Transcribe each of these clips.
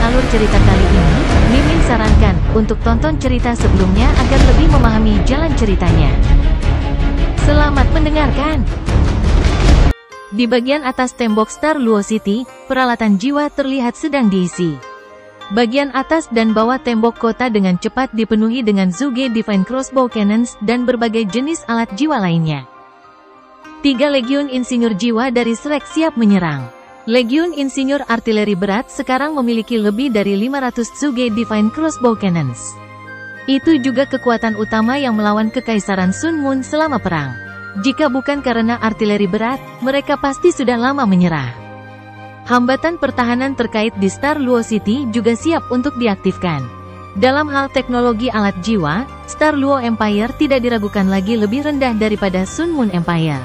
alur cerita kali ini, Mimin sarankan untuk tonton cerita sebelumnya agar lebih memahami jalan ceritanya. Selamat mendengarkan. Di bagian atas tembok Star Luo City, peralatan jiwa terlihat sedang diisi. Bagian atas dan bawah tembok kota dengan cepat dipenuhi dengan Zuge Divine Crossbow Cannons dan berbagai jenis alat jiwa lainnya. 3 legiun insinyur jiwa dari Shrek siap menyerang. Legiun insinyur artileri berat sekarang memiliki lebih dari 500 Zuge Divine Crossbow Cannons. Itu juga kekuatan utama yang melawan Kekaisaran Sun Moon selama perang. Jika bukan karena artileri berat, mereka pasti sudah lama menyerah. Hambatan pertahanan terkait di Star Luo City juga siap untuk diaktifkan. Dalam hal teknologi alat jiwa, Star Luo Empire tidak diragukan lagi lebih rendah daripada Sun Moon Empire.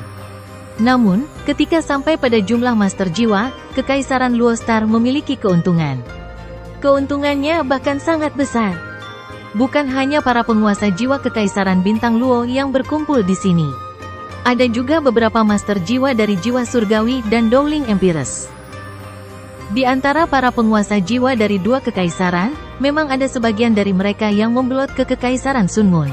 Namun, ketika sampai pada jumlah master jiwa, Kekaisaran Luo Star memiliki keuntungan. Keuntungannya bahkan sangat besar. Bukan hanya para penguasa jiwa Kekaisaran Bintang Luo yang berkumpul di sini. Ada juga beberapa master jiwa dari jiwa surgawi dan Dowling Empires. Di antara para penguasa jiwa dari 2 kekaisaran, memang ada sebagian dari mereka yang membelot ke Kekaisaran Sun Moon.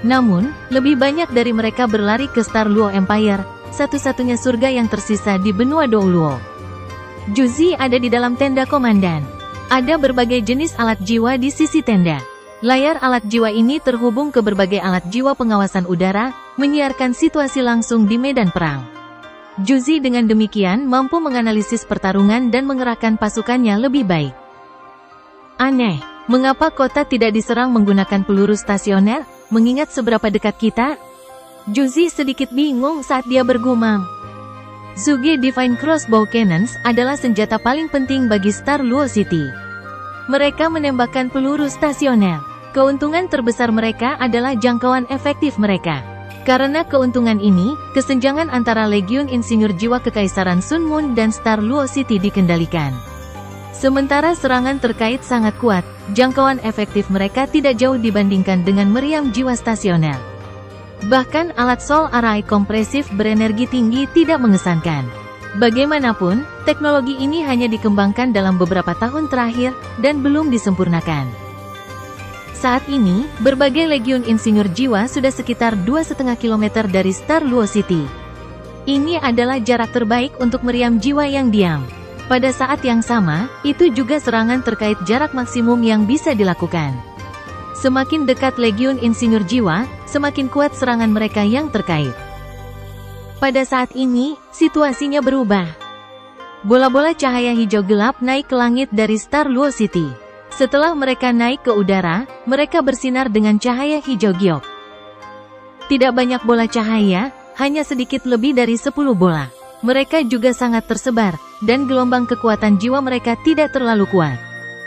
Namun, lebih banyak dari mereka berlari ke Star Luo Empire, satu-satunya surga yang tersisa di benua Douluo. Juzi ada di dalam tenda komandan. Ada berbagai jenis alat jiwa di sisi tenda. Layar alat jiwa ini terhubung ke berbagai alat jiwa pengawasan udara, menyiarkan situasi langsung di medan perang. Juzi dengan demikian mampu menganalisis pertarungan dan mengerahkan pasukannya lebih baik. Aneh, mengapa kota tidak diserang menggunakan peluru stasioner, mengingat seberapa dekat kita? Juzi sedikit bingung saat dia bergumam. Zuge Divine Crossbow Cannons adalah senjata paling penting bagi Star Luo City. Mereka menembakkan peluru stasioner. Keuntungan terbesar mereka adalah jangkauan efektif mereka. Karena keuntungan ini, kesenjangan antara Legiun Insinyur Jiwa Kekaisaran Sun Moon dan Star Luo City dikendalikan. Sementara serangan terkait sangat kuat, jangkauan efektif mereka tidak jauh dibandingkan dengan meriam jiwa stasioner. Bahkan alat Soul Array kompresif berenergi tinggi tidak mengesankan. Bagaimanapun, teknologi ini hanya dikembangkan dalam beberapa tahun terakhir, dan belum disempurnakan. Saat ini, berbagai legiun insinyur jiwa sudah sekitar 2,5 km dari Star Luo City. Ini adalah jarak terbaik untuk meriam jiwa yang diam. Pada saat yang sama, itu juga serangan terkait jarak maksimum yang bisa dilakukan. Semakin dekat legiun insinyur jiwa, semakin kuat serangan mereka yang terkait. Pada saat ini, situasinya berubah. Bola-bola cahaya hijau gelap naik ke langit dari Star Luo City. Setelah mereka naik ke udara, mereka bersinar dengan cahaya hijau giok. Tidak banyak bola cahaya, hanya sedikit lebih dari 10 bola. Mereka juga sangat tersebar, dan gelombang kekuatan jiwa mereka tidak terlalu kuat.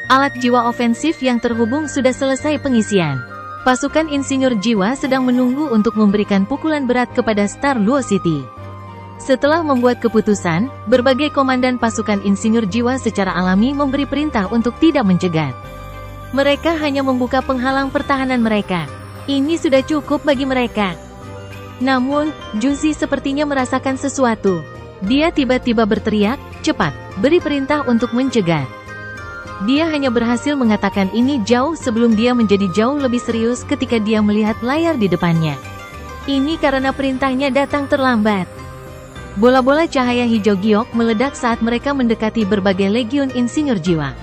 Alat jiwa ofensif yang terhubung sudah selesai pengisian. Pasukan insinyur jiwa sedang menunggu untuk memberikan pukulan berat kepada Star Luo City. Setelah membuat keputusan, berbagai komandan pasukan insinyur jiwa secara alami memberi perintah untuk tidak mencegat. Mereka hanya membuka penghalang pertahanan mereka. Ini sudah cukup bagi mereka. Namun, Juzi sepertinya merasakan sesuatu. Dia tiba-tiba berteriak, "Cepat, beri perintah untuk mencegat." Dia hanya berhasil mengatakan ini jauh sebelum dia menjadi jauh lebih serius ketika dia melihat layar di depannya. Ini karena perintahnya datang terlambat. Bola-bola cahaya hijau giok meledak saat mereka mendekati berbagai legiun insinyur jiwa.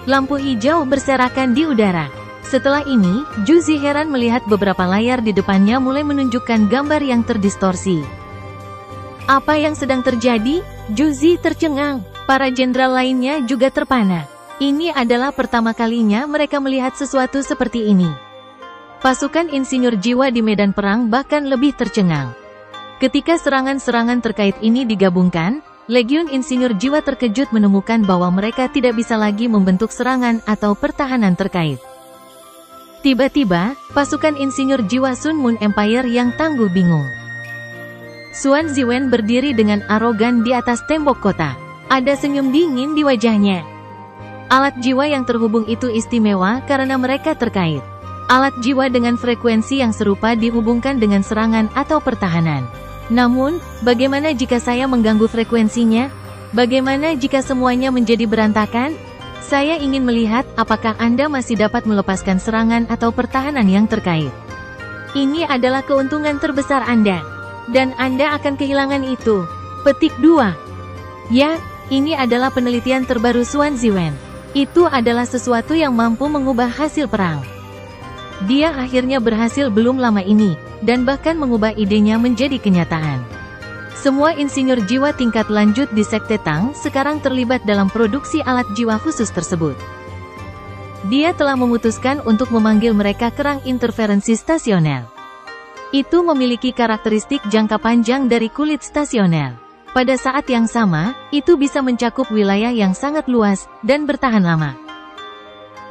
Lampu hijau berserakan di udara. Setelah ini, Juzi heran melihat beberapa layar di depannya mulai menunjukkan gambar yang terdistorsi. Apa yang sedang terjadi? Juzi tercengang. Para jenderal lainnya juga terpana. Ini adalah pertama kalinya mereka melihat sesuatu seperti ini. Pasukan insinyur jiwa di medan perang bahkan lebih tercengang. Ketika serangan-serangan terkait ini digabungkan, legiun insinyur jiwa terkejut menemukan bahwa mereka tidak bisa lagi membentuk serangan atau pertahanan terkait. Tiba-tiba, pasukan insinyur jiwa Sun Moon Empire yang tangguh bingung. Xuan Ziwen berdiri dengan arogan di atas tembok kota. Ada senyum dingin di wajahnya. Alat jiwa yang terhubung itu istimewa karena mereka terkait. Alat jiwa dengan frekuensi yang serupa dihubungkan dengan serangan atau pertahanan. Namun, bagaimana jika saya mengganggu frekuensinya? Bagaimana jika semuanya menjadi berantakan? Saya ingin melihat apakah Anda masih dapat melepaskan serangan atau pertahanan yang terkait. Ini adalah keuntungan terbesar Anda. Dan Anda akan kehilangan itu. Petik 2. Ya, ini adalah penelitian terbaru Xuan Ziwen. Itu adalah sesuatu yang mampu mengubah hasil perang. Dia akhirnya berhasil belum lama ini, dan bahkan mengubah idenya menjadi kenyataan. Semua insinyur jiwa tingkat lanjut di Sekte Tang sekarang terlibat dalam produksi alat jiwa khusus tersebut. Dia telah memutuskan untuk memanggil mereka kerang interferensi stasioner. Itu memiliki karakteristik jangka panjang dari kulit stasioner. Pada saat yang sama, itu bisa mencakup wilayah yang sangat luas dan bertahan lama.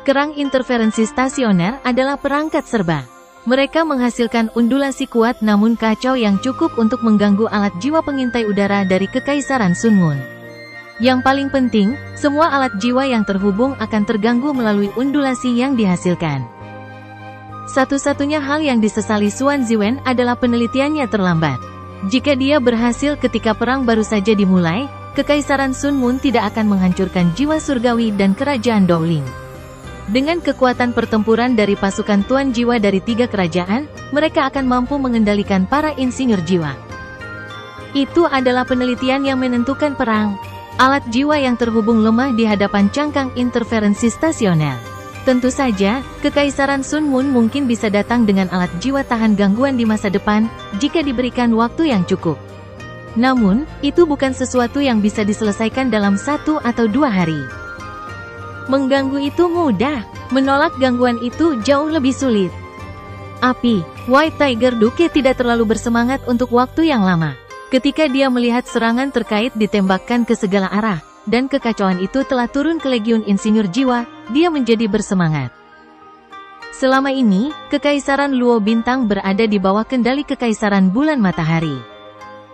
Kerang interferensi stasioner adalah perangkat serba. Mereka menghasilkan undulasi kuat namun kacau yang cukup untuk mengganggu alat jiwa pengintai udara dari Kekaisaran Sun Moon. Yang paling penting, semua alat jiwa yang terhubung akan terganggu melalui undulasi yang dihasilkan. Satu-satunya hal yang disesali Xuan Ziwen adalah penelitiannya terlambat. Jika dia berhasil ketika perang baru saja dimulai, Kekaisaran Sun Moon tidak akan menghancurkan jiwa surgawi dan kerajaan Dowling. Dengan kekuatan pertempuran dari pasukan Tuan Jiwa dari 3 kerajaan, mereka akan mampu mengendalikan para insinyur jiwa. Itu adalah penelitian yang menentukan perang. Alat jiwa yang terhubung lemah di hadapan cangkang interferensi stasioner. Tentu saja, Kekaisaran Sun Moon mungkin bisa datang dengan alat jiwa tahan gangguan di masa depan, jika diberikan waktu yang cukup. Namun, itu bukan sesuatu yang bisa diselesaikan dalam 1 atau 2 hari. Mengganggu itu mudah, menolak gangguan itu jauh lebih sulit. Api, White Tiger Duke tidak terlalu bersemangat untuk waktu yang lama. Ketika dia melihat serangan terkait ditembakkan ke segala arah, dan kekacauan itu telah turun ke Legiun Insinyur Jiwa, dia menjadi bersemangat. Selama ini, Kekaisaran Luo Bintang berada di bawah kendali Kekaisaran Bulan Matahari.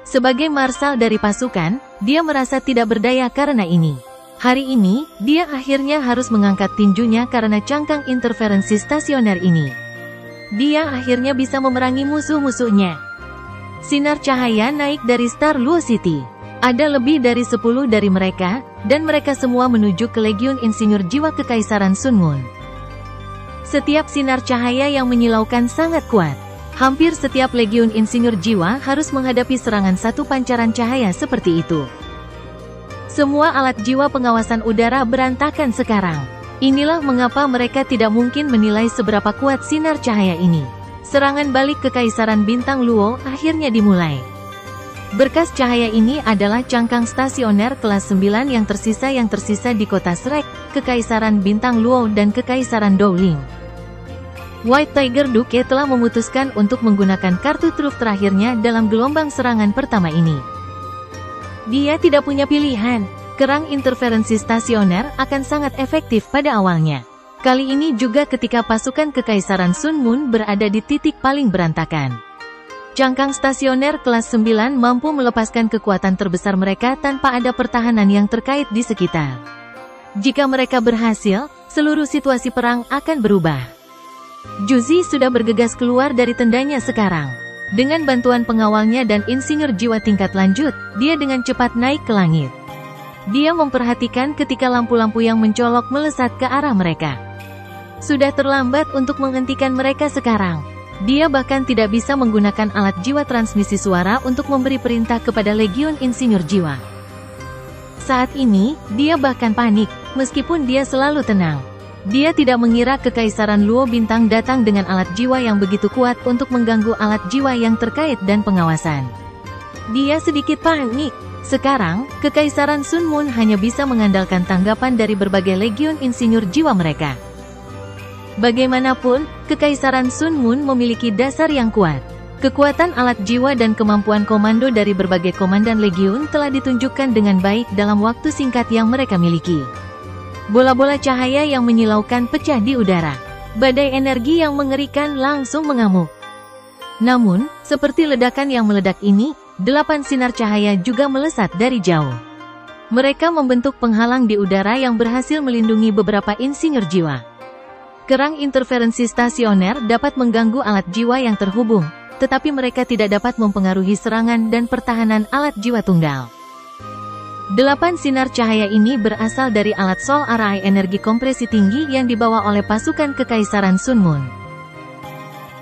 Sebagai marsal dari pasukan, dia merasa tidak berdaya karena ini. Hari ini, dia akhirnya harus mengangkat tinjunya karena cangkang interferensi stasioner ini. Dia akhirnya bisa memerangi musuh-musuhnya. Sinar cahaya naik dari Star Luo City. Ada lebih dari 10 dari mereka, dan mereka semua menuju ke Legiun Insinyur Jiwa Kekaisaran Sun Moon. Setiap sinar cahaya yang menyilaukan sangat kuat. Hampir setiap Legiun Insinyur Jiwa harus menghadapi serangan satu pancaran cahaya seperti itu. Semua alat jiwa pengawasan udara berantakan sekarang. Inilah mengapa mereka tidak mungkin menilai seberapa kuat sinar cahaya ini. Serangan balik Kekaisaran Bintang Luo akhirnya dimulai. Berkas cahaya ini adalah cangkang stasioner kelas 9 yang tersisa di kota Shrek, Kekaisaran Bintang Luo dan Kekaisaran Dowling. White Tiger Duke telah memutuskan untuk menggunakan kartu truf terakhirnya dalam gelombang serangan pertama ini. Dia tidak punya pilihan. Kerang interferensi stasioner akan sangat efektif pada awalnya. Kali ini juga ketika pasukan Kekaisaran Sun Moon berada di titik paling berantakan. Cangkang stasioner kelas 9 mampu melepaskan kekuatan terbesar mereka tanpa ada pertahanan yang terkait di sekitar. Jika mereka berhasil, seluruh situasi perang akan berubah. Juzi sudah bergegas keluar dari tendanya sekarang. Dengan bantuan pengawalnya dan insinyur jiwa tingkat lanjut, dia dengan cepat naik ke langit. Dia memperhatikan ketika lampu-lampu yang mencolok melesat ke arah mereka. Sudah terlambat untuk menghentikan mereka sekarang. Dia bahkan tidak bisa menggunakan alat jiwa transmisi suara untuk memberi perintah kepada Legiun Insinyur Jiwa. Saat ini, dia bahkan panik, meskipun dia selalu tenang. Dia tidak mengira Kekaisaran Luo Bintang datang dengan alat jiwa yang begitu kuat untuk mengganggu alat jiwa yang terkait dan pengawasan. Dia sedikit panik. Sekarang, Kekaisaran Sun Moon hanya bisa mengandalkan tanggapan dari berbagai Legiun Insinyur Jiwa mereka. Bagaimanapun, Kekaisaran Sun Moon memiliki dasar yang kuat. Kekuatan alat jiwa dan kemampuan komando dari berbagai komandan Legiun telah ditunjukkan dengan baik dalam waktu singkat yang mereka miliki. Bola-bola cahaya yang menyilaukan pecah di udara. Badai energi yang mengerikan langsung mengamuk. Namun, seperti ledakan yang meledak ini, 8 sinar cahaya juga melesat dari jauh. Mereka membentuk penghalang di udara yang berhasil melindungi beberapa insinyur jiwa. Kerang interferensi stasioner dapat mengganggu alat jiwa yang terhubung, tetapi mereka tidak dapat mempengaruhi serangan dan pertahanan alat jiwa tunggal. 8 sinar cahaya ini berasal dari alat Sol Arai energi kompresi tinggi yang dibawa oleh pasukan Kekaisaran Sun Moon.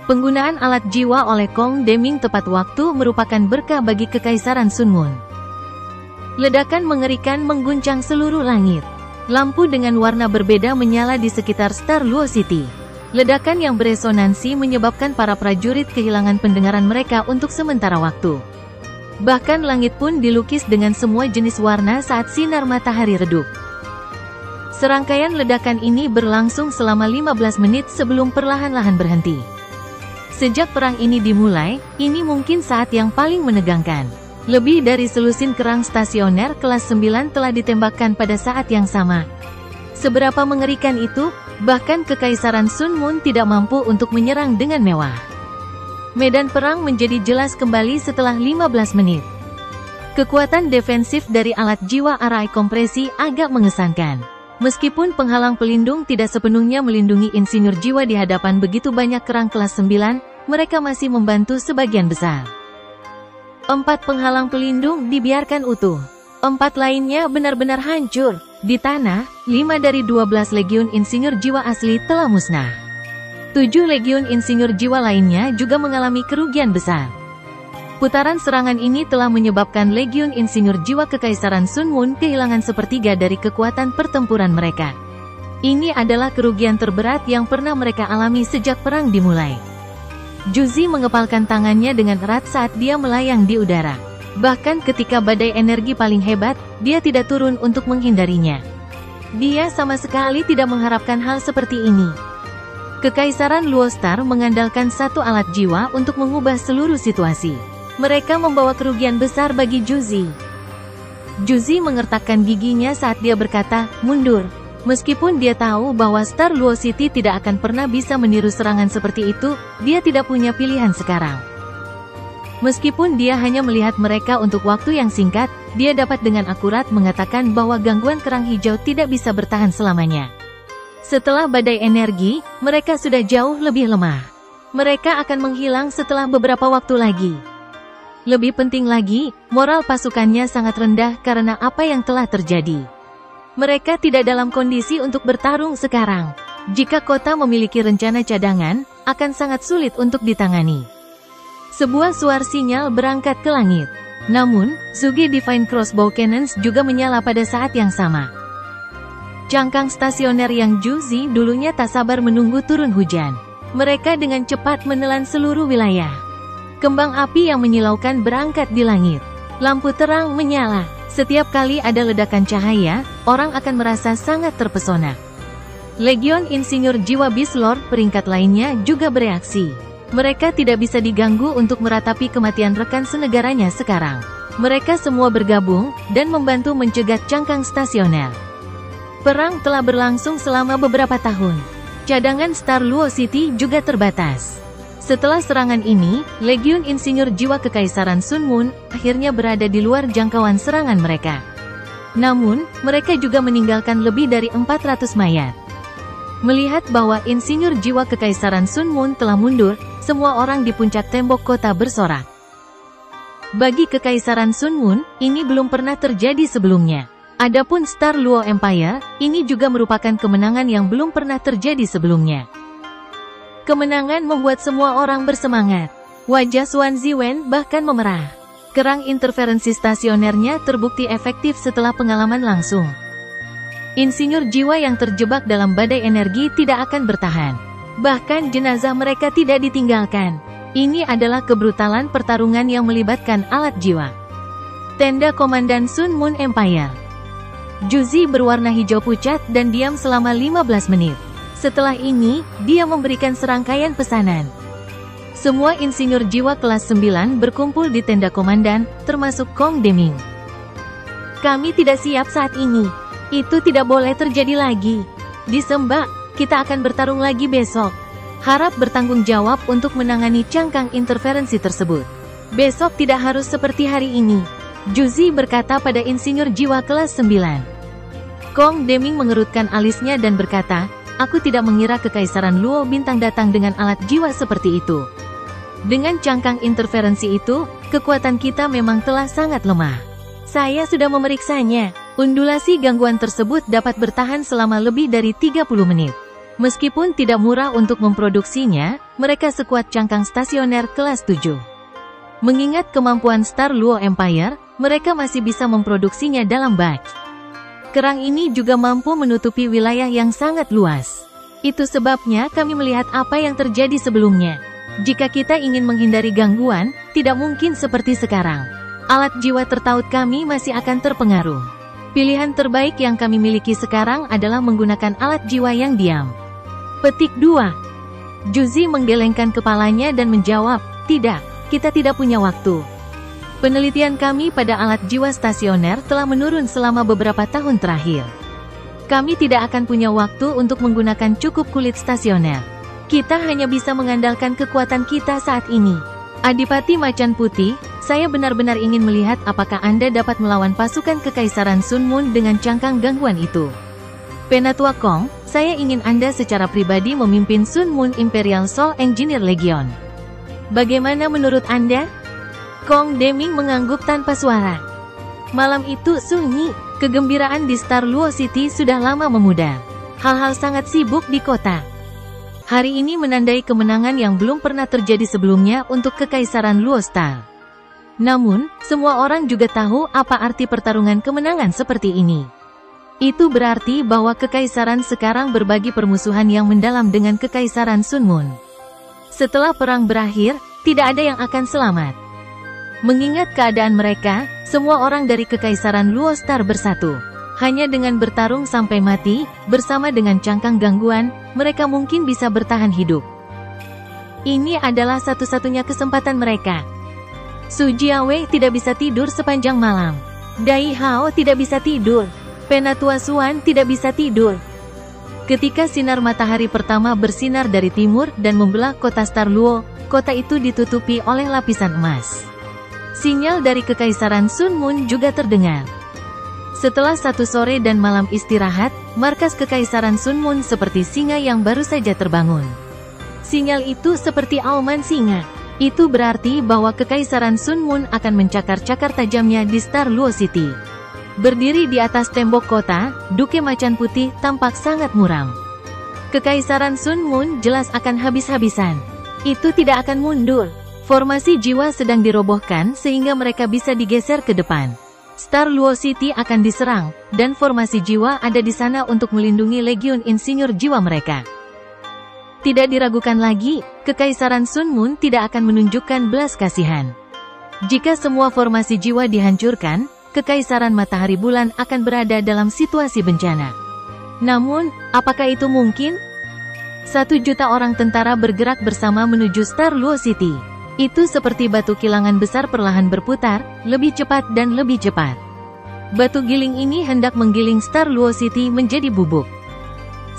Penggunaan alat jiwa oleh Kong Deming tepat waktu merupakan berkah bagi Kekaisaran Sun Moon. Ledakan mengerikan mengguncang seluruh langit. Lampu dengan warna berbeda menyala di sekitar Star Luo City. Ledakan yang beresonansi menyebabkan para prajurit kehilangan pendengaran mereka untuk sementara waktu. Bahkan langit pun dilukis dengan semua jenis warna saat sinar matahari redup. Serangkaian ledakan ini berlangsung selama 15 menit sebelum perlahan-lahan berhenti. Sejak perang ini dimulai, ini mungkin saat yang paling menegangkan. Lebih dari selusin kerang stasioner kelas 9 telah ditembakkan pada saat yang sama. Seberapa mengerikan itu, bahkan Kekaisaran Sun Moon tidak mampu untuk menyerang dengan mewah. Medan perang menjadi jelas kembali setelah 15 menit. Kekuatan defensif dari alat jiwa Arai kompresi agak mengesankan. Meskipun penghalang pelindung tidak sepenuhnya melindungi insinyur jiwa di hadapan begitu banyak kerang kelas 9, mereka masih membantu sebagian besar. 4 penghalang pelindung dibiarkan utuh. 4 lainnya benar-benar hancur. Di tanah, 5 dari 12 legiun insinyur jiwa asli telah musnah. 7 legiun insinyur jiwa lainnya juga mengalami kerugian besar. Putaran serangan ini telah menyebabkan legiun insinyur jiwa Kekaisaran Sun Moon kehilangan sepertiga dari kekuatan pertempuran mereka. Ini adalah kerugian terberat yang pernah mereka alami sejak perang dimulai. Juzi mengepalkan tangannya dengan erat saat dia melayang di udara. Bahkan ketika badai energi paling hebat, dia tidak turun untuk menghindarinya. Dia sama sekali tidak mengharapkan hal seperti ini. Kekaisaran Luo Star mengandalkan satu alat jiwa untuk mengubah seluruh situasi. Mereka membawa kerugian besar bagi Juzi. Juzi mengertakkan giginya saat dia berkata, mundur. Meskipun dia tahu bahwa Star Luo City tidak akan pernah bisa meniru serangan seperti itu, dia tidak punya pilihan sekarang. Meskipun dia hanya melihat mereka untuk waktu yang singkat, dia dapat dengan akurat mengatakan bahwa gangguan kerang hijau tidak bisa bertahan selamanya. Setelah badai energi, mereka sudah jauh lebih lemah. Mereka akan menghilang setelah beberapa waktu lagi. Lebih penting lagi, moral pasukannya sangat rendah karena apa yang telah terjadi. Mereka tidak dalam kondisi untuk bertarung sekarang. Jika kota memiliki rencana cadangan, akan sangat sulit untuk ditangani. Sebuah suar sinyal berangkat ke langit. Namun, Sugi Divine Crossbow Cannons juga menyala pada saat yang sama. Cangkang stasioner yang Juzi dulunya tak sabar menunggu turun hujan. Mereka dengan cepat menelan seluruh wilayah. Kembang api yang menyilaukan berangkat di langit. Lampu terang menyala. Setiap kali ada ledakan cahaya, orang akan merasa sangat terpesona. Legion Insinyur Jiwa Beast Lord peringkat lainnya juga bereaksi. Mereka tidak bisa diganggu untuk meratapi kematian rekan senegaranya sekarang. Mereka semua bergabung, dan membantu mencegat cangkang stasioner. Perang telah berlangsung selama beberapa tahun. Cadangan Star Luo City juga terbatas. Setelah serangan ini, Legiun Insinyur Jiwa Kekaisaran Sun Moon akhirnya berada di luar jangkauan serangan mereka. Namun, mereka juga meninggalkan lebih dari 400 mayat. Melihat bahwa Insinyur Jiwa Kekaisaran Sun Moon telah mundur, semua orang di puncak tembok kota bersorak. Bagi Kekaisaran Sun Moon, ini belum pernah terjadi sebelumnya. Adapun Star Luo Empire, ini juga merupakan kemenangan yang belum pernah terjadi sebelumnya. Kemenangan membuat semua orang bersemangat. Wajah Xuan Ziwen bahkan memerah. Kerang interferensi stasionernya terbukti efektif setelah pengalaman langsung. Insinyur jiwa yang terjebak dalam badai energi tidak akan bertahan. Bahkan jenazah mereka tidak ditinggalkan. Ini adalah kebrutalan pertarungan yang melibatkan alat jiwa. Tenda Komandan Sun Moon Empire. Juzi berwarna hijau pucat dan diam selama 15 menit. Setelah ini, dia memberikan serangkaian pesanan. Semua insinyur jiwa kelas 9 berkumpul di tenda komandan, termasuk Kong Deming. Kami tidak siap saat ini. Itu tidak boleh terjadi lagi. Disembah, kita akan bertarung lagi besok. Harap bertanggung jawab untuk menangani cangkang interferensi tersebut. Besok tidak harus seperti hari ini. Juzi berkata pada insinyur jiwa kelas 9. Kong Deming mengerutkan alisnya dan berkata, aku tidak mengira Kekaisaran Luo Bintang datang dengan alat jiwa seperti itu. Dengan cangkang interferensi itu, kekuatan kita memang telah sangat lemah. Saya sudah memeriksanya. Undulasi gangguan tersebut dapat bertahan selama lebih dari 30 menit. Meskipun tidak murah untuk memproduksinya, mereka sekuat cangkang stasioner kelas 7. Mengingat kemampuan Star Luo Empire, mereka masih bisa memproduksinya dalam batch. Kerang ini juga mampu menutupi wilayah yang sangat luas. Itu sebabnya kami melihat apa yang terjadi sebelumnya. Jika kita ingin menghindari gangguan, tidak mungkin seperti sekarang. Alat jiwa tertaut kami masih akan terpengaruh. Pilihan terbaik yang kami miliki sekarang adalah menggunakan alat jiwa yang diam. Petik 2. Juzi menggelengkan kepalanya dan menjawab, tidak, kita tidak punya waktu. Penelitian kami pada alat jiwa stasioner telah menurun selama beberapa tahun terakhir. Kami tidak akan punya waktu untuk menggunakan cukup kulit stasioner. Kita hanya bisa mengandalkan kekuatan kita saat ini. Adipati Macan Putih, saya benar-benar ingin melihat apakah Anda dapat melawan pasukan Kekaisaran Sun Moon dengan cangkang gangguan itu. Penatua Kong, saya ingin Anda secara pribadi memimpin Sun Moon Imperial Soul Engineer Legion. Bagaimana menurut Anda? Kong Deming mengangguk tanpa suara. Malam itu sunyi, kegembiraan di Star Luo City sudah lama memudar. Hal-hal sangat sibuk di kota. Hari ini menandai kemenangan yang belum pernah terjadi sebelumnya untuk Kekaisaran Luo Star. Namun, semua orang juga tahu apa arti pertarungan kemenangan seperti ini. Itu berarti bahwa Kekaisaran sekarang berbagi permusuhan yang mendalam dengan Kekaisaran Sun Moon. Setelah perang berakhir, tidak ada yang akan selamat. Mengingat keadaan mereka, semua orang dari Kekaisaran Luo Star bersatu. Hanya dengan bertarung sampai mati, bersama dengan cangkang gangguan, mereka mungkin bisa bertahan hidup. Ini adalah satu-satunya kesempatan mereka. Su Jiawei tidak bisa tidur sepanjang malam. Dai Hao tidak bisa tidur. Penatua Suan tidak bisa tidur. Ketika sinar matahari pertama bersinar dari timur dan membelah kota Star Luo, kota itu ditutupi oleh lapisan emas. Sinyal dari Kekaisaran Sun Moon juga terdengar. Setelah satu sore dan malam istirahat, markas Kekaisaran Sun Moon seperti singa yang baru saja terbangun. Sinyal itu seperti auman singa. Itu berarti bahwa Kekaisaran Sun Moon akan mencakar-cakar tajamnya di Star Luo City. Berdiri di atas tembok kota, Duke Macan Putih tampak sangat muram. Kekaisaran Sun Moon jelas akan habis-habisan. Itu tidak akan mundur. Formasi jiwa sedang dirobohkan sehingga mereka bisa digeser ke depan. Star Luo City akan diserang, dan formasi jiwa ada di sana untuk melindungi legiun insinyur jiwa mereka. Tidak diragukan lagi, Kekaisaran Sun Moon tidak akan menunjukkan belas kasihan. Jika semua formasi jiwa dihancurkan, Kekaisaran Matahari Bulan akan berada dalam situasi bencana. Namun, apakah itu mungkin? 1 juta orang tentara bergerak bersama menuju Star Luo City. Itu seperti batu kilangan besar perlahan berputar, lebih cepat dan lebih cepat. Batu giling ini hendak menggiling Star Luo City menjadi bubuk.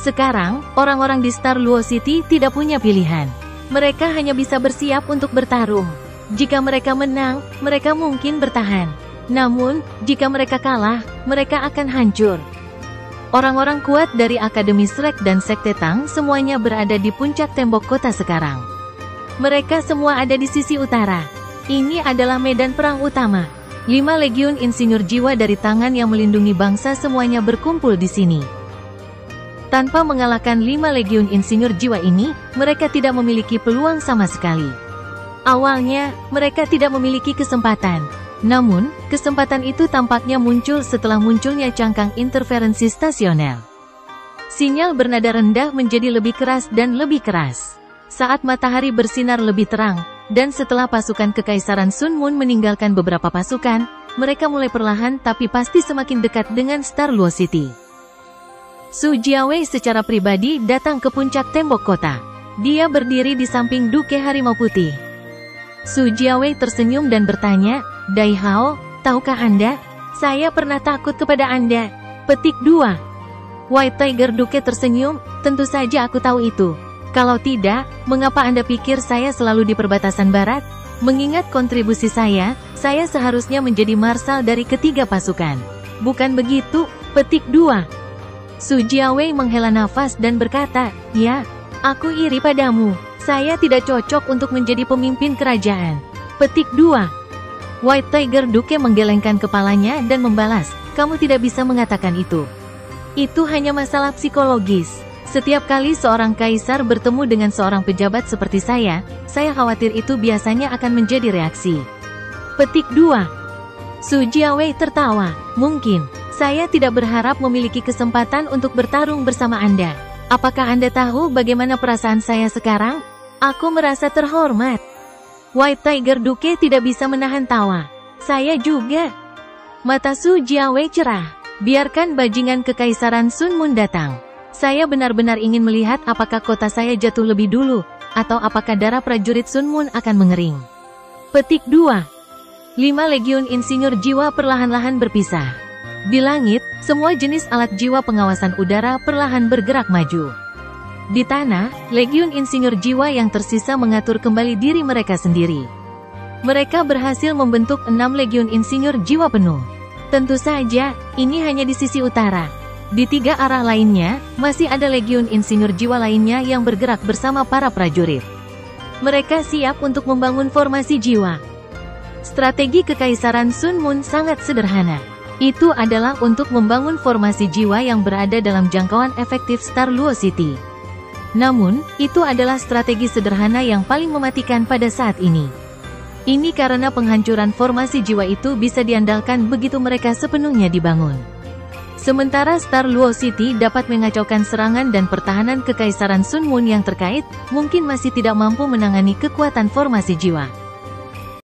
Sekarang, orang-orang di Star Luo City tidak punya pilihan. Mereka hanya bisa bersiap untuk bertarung. Jika mereka menang, mereka mungkin bertahan. Namun, jika mereka kalah, mereka akan hancur. Orang-orang kuat dari Akademi Shrek dan Sekte Tang semuanya berada di puncak tembok kota sekarang. Mereka semua ada di sisi utara. Ini adalah medan perang utama. 5 legiun insinyur jiwa dari tangan yang melindungi bangsa semuanya berkumpul di sini. Tanpa mengalahkan 5 legiun insinyur jiwa ini, mereka tidak memiliki peluang sama sekali. Awalnya, mereka tidak memiliki kesempatan. Namun, kesempatan itu tampaknya muncul setelah munculnya cangkang interferensi stasioner. Sinyal bernada rendah menjadi lebih keras dan lebih keras. Saat matahari bersinar lebih terang, dan setelah pasukan Kekaisaran Sun Moon meninggalkan beberapa pasukan, mereka mulai perlahan tapi pasti semakin dekat dengan Star Luo City. Su Jiawei secara pribadi datang ke puncak tembok kota. Dia berdiri di samping Duke Harimau Putih. Su Jiawei tersenyum dan bertanya, Dai Hao, tahukah Anda? Saya pernah takut kepada Anda. Petik 2. White Tiger Duke tersenyum, tentu saja aku tahu itu. Kalau tidak, mengapa Anda pikir saya selalu di perbatasan barat? Mengingat kontribusi saya seharusnya menjadi marsal dari ketiga pasukan. Bukan begitu? Petik 2. Su Jiawei menghela nafas dan berkata, ya, aku iri padamu. Saya tidak cocok untuk menjadi pemimpin kerajaan. Petik 2. White Tiger Duke menggelengkan kepalanya dan membalas, kamu tidak bisa mengatakan itu. Itu hanya masalah psikologis. Setiap kali seorang kaisar bertemu dengan seorang pejabat seperti saya khawatir itu biasanya akan menjadi reaksi. Petik 2. Su Jiawei tertawa. Mungkin, saya tidak berharap memiliki kesempatan untuk bertarung bersama Anda. Apakah Anda tahu bagaimana perasaan saya sekarang? Aku merasa terhormat. White Tiger Duke tidak bisa menahan tawa. Saya juga. Mata Su Jiawei cerah. Biarkan bajingan kekaisaran Sun Mun datang. Saya benar-benar ingin melihat apakah kota saya jatuh lebih dulu, atau apakah darah prajurit Sun Mun akan mengering. Petik 2. 5 legiun insinyur jiwa perlahan-lahan berpisah. Di langit, semua jenis alat jiwa pengawasan udara perlahan bergerak maju. Di tanah, legiun insinyur jiwa yang tersisa mengatur kembali diri mereka sendiri. Mereka berhasil membentuk 6 legiun insinyur jiwa penuh. Tentu saja, ini hanya di sisi utara. Di 3 arah lainnya, masih ada legiun insinyur jiwa lainnya yang bergerak bersama para prajurit. Mereka siap untuk membangun formasi jiwa. Strategi kekaisaran Sun Mun sangat sederhana. Itu adalah untuk membangun formasi jiwa yang berada dalam jangkauan efektif Star Luo City. Namun, itu adalah strategi sederhana yang paling mematikan pada saat ini. Ini karena penghancuran formasi jiwa itu bisa diandalkan begitu mereka sepenuhnya dibangun. Sementara Star Luo City dapat mengacaukan serangan dan pertahanan kekaisaran Sun Mun yang terkait, mungkin masih tidak mampu menangani kekuatan formasi jiwa.